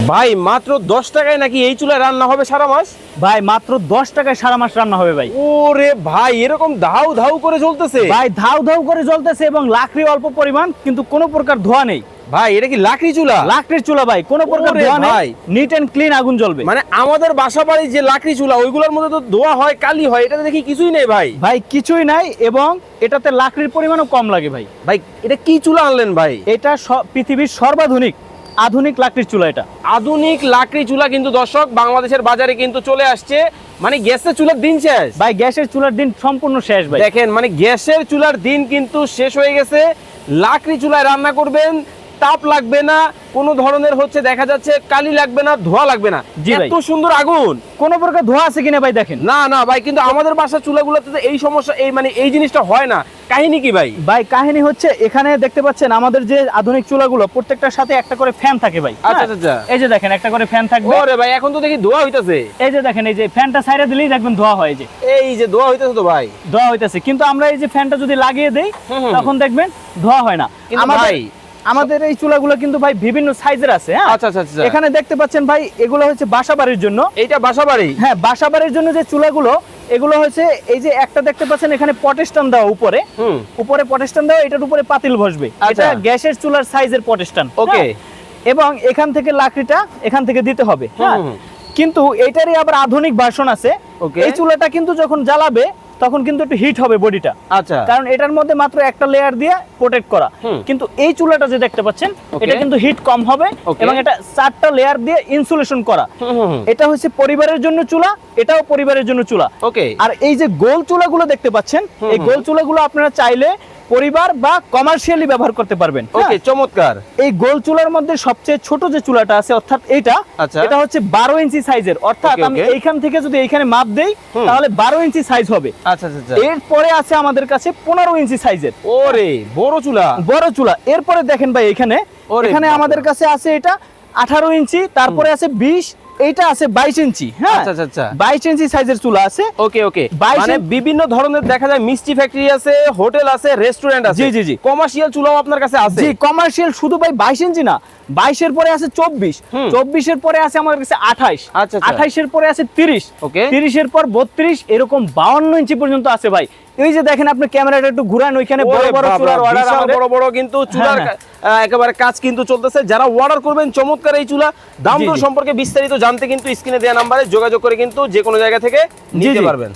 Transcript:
ভাই মাত্র 10 টাকায় নাকি এই চুলায় রান্না হবে সারা মাস? ভাই মাত্র 10 টাকায় সারা মাস রান্না হবে ভাই। ওরে ভাই এরকম ধাউ ধাউ করে জ্বলতেছে? ভাই ধাউ ধাউ করে জ্বলতেছে এবং লাকড়ি অল্প পরিমাণ, কিন্তু কোনো প্রকার ধোঁয়া নেই। ভাই এটা কি লাকড়ি চুলা? লাকড়ির চুলা ভাই, কোনো প্রকার ওরে ধোঁয়া ভাই। নেই, নিট এন্ড ক্লিন আগুন জ্বলবে। মানে আমাদের বাসা বাড়ির যে লাকড়ি চুলা ওইগুলোর মধ্যে তো ধোয়া হয়, কালি হয়, এটাতে দেখি কিছুই নেই ভাই। ভাই কিছুই নাই এবং এটাতে লাকড়ির পরিমাণও কম লাগে ভাই। ভাই এটা কি চুলা আনলেন ভাই? এটা পৃথিবীর সর্বাধুনিক আধুনিক লাকড়ির চুলা। এটা আধুনিক লাকড়ি চুলা কিন্তু দর্শক বাংলাদেশের বাজারে কিন্তু চলে আসছে। মানে গ্যাসের চুলার দিন শেষ ভাই, গ্যাসের চুলার দিন সম্পূর্ণ শেষ ভাই। দেখেন মানে গ্যাসের চুলার দিন কিন্তু শেষ হয়ে গেছে। লাকড়ি চুলায় রান্না করবেন, তাপ লাগবে না, কোনো ধরনের হচ্ছে দেখা যাচ্ছে কালি লাগবে না, ধোয়া লাগবে না। জি ভাই। এত সুন্দর আগুন, কোনো প্রকার ধোঁয়া আছে কিনা ভাই দেখেন। না না ভাই, কিন্তু আমাদের বাসার চুলাগুলোতে তো এই সমস্যা, এই মানে এই জিনিসটা হয় না। কাহিনী কি ভাই? ভাই কাহিনী হচ্ছে, এখানে দেখতে পাচ্ছেন আমাদের যে আধুনিক চুলাগুলো প্রত্যেকটার সাথে একটা করে ফ্যান থাকে ভাই। আচ্ছা আচ্ছা। এই যে দেখেন একটা করে ফ্যান থাকবে। ওরে ভাই এখন তো দেখি ধোয়া হইতাছে। এই যে দেখেন, এই যে ফ্যানটা ছাইড়া দিলেই দেখবেন ধোঁয়া হয়। যে এই যে ধোয়া হইতাছে তো ভাই, ধোঁয়া হইতাছে, কিন্তু আমরা এই যে ফ্যানটা যদি লাগিয়ে দেই হুম। তখন দেখবেন ধোঁয়া হয় না। কিন্তু ভাই আমাদের এই চুলাগুলো কিন্তু ভাই বিভিন্ন সাইজের আছে। হ্যাঁ আচ্ছা আচ্ছা আচ্ছা। এখানে দেখতে পাচ্ছেন ভাই, এগুলো হচ্ছে বাসাবাড়ির জন্য। এইটা বাসা বাড়ি? হ্যাঁ, বাসাবাড়ির জন্য যে চুলাগুলো, এগুলো হচ্ছে এই যে একটা দেখতে পাচ্ছেন এখানে পটেস্টান দেওয়া, উপরে উপরে পটেস্টান দেওয়া, এটার উপরে পাতিল বসবে। আচ্ছা। এটা গ্যাসের চুলার সাইজের পটেস্টান। ওকে। এবং এখান থেকে লাকড়িটা এখান থেকে দিতে হবে। হ্যাঁ, হুম। কিন্তু এটারই আবার আধুনিক ভার্সন আছে। ওকে। এই চুলাটা কিন্তু যখন জ্বালাবে তখন কিন্তু একটু হিট হবে বডিটা, আচ্ছা। কারণ এটার মধ্যে মাত্র একটা লেয়ার দিয়ে প্রোটেক্ট করা। কিন্তু এই চুলাটা যে দেখতে পাচ্ছেন ওকে। এটা কিন্তু হিট কম হবে ওকে। এবং এটা 4টা লেয়ার দিয়ে ইনসুলেশন করা। এটা হচ্ছে পরিবারের জন্য চুলা, এটাও পরিবারের জন্য চুলা। ওকে। আর এই যে গোল চুলাগুলো দেখতে পাচ্ছেন, এই গোল চুলাগুলো আপনারা চাইলে পরিবার বা কমার্শিয়ালি ব্যবহার করতে পারবেন। ওকে, চমৎকার। এই গোল চুলার মধ্যে সবচেয়ে ছোট যে চুলাটা আছে, অর্থাৎ এইটা, আচ্ছা। এটা হচ্ছে 12 ইঞ্চি সাইজের। অর্থাৎ ওকে, আমি ওকে। এইখান থেকে যদি এইখানে মাপ দেই তাহলে 12 ইঞ্চি সাইজ হবে। আচ্ছা আচ্ছা। এরপরে আছে আমাদের কাছে 15 ইঞ্চি সাইজের ওরে বড় চুলা, বড় চুলা। এরপরে দেখেন ভাই এখানে আমাদের কাছে আছে এটা 18 ইঞ্চি, তারপরে আছে 20, এইটা আছে 22 ইঞ্চি। হ্যাঁ আচ্ছা আচ্ছা। 22 ইঞ্চি সাইজের চুলা আছে। ওকে ওকে। 22 মানে বিভিন্ন ধরনের দেখা যায়, মিষ্টি ফ্যাক্টরি আছে, হোটেল আছে, রেস্টুরেন্ট আছে। জি, জি, জি। কমার্শিয়াল চুলাও আপনার কাছে আছে? জি, কমার্শিয়াল শুধু ভাই 22 ইঞ্চি না, 22 এর পরে আছে 24, 24 এর পরে আছে আমাদের কাছে 28, আচ্ছা, আচ্ছা। 28 এর পরে আছে 30, ওকে। 30 এর পর 32, এরকম 52 ইঞ্চি পর্যন্ত আছে ভাই। এই যে দেখেন, আপনি ক্যামেরাটা একটু ঘুরান, ওইখানে বড় বড় চুলার অর্ডার বিশাল আমাদের। বড় বড় কিন্তু চুলার হ্যাঁ, একেবারে কাজ কিন্তু চলতেছে। যারা অর্ডার করবেন চমৎকার এই চুলা, দাম জি, দর জি। সম্পর্কে বিস্তারিত জানতে কিন্তু স্ক্রিনে দেওয়া নম্বরে যোগাযোগ করে কিন্তু যে কোনো জায়গা থেকে জি, নিতে জি। পারবেন।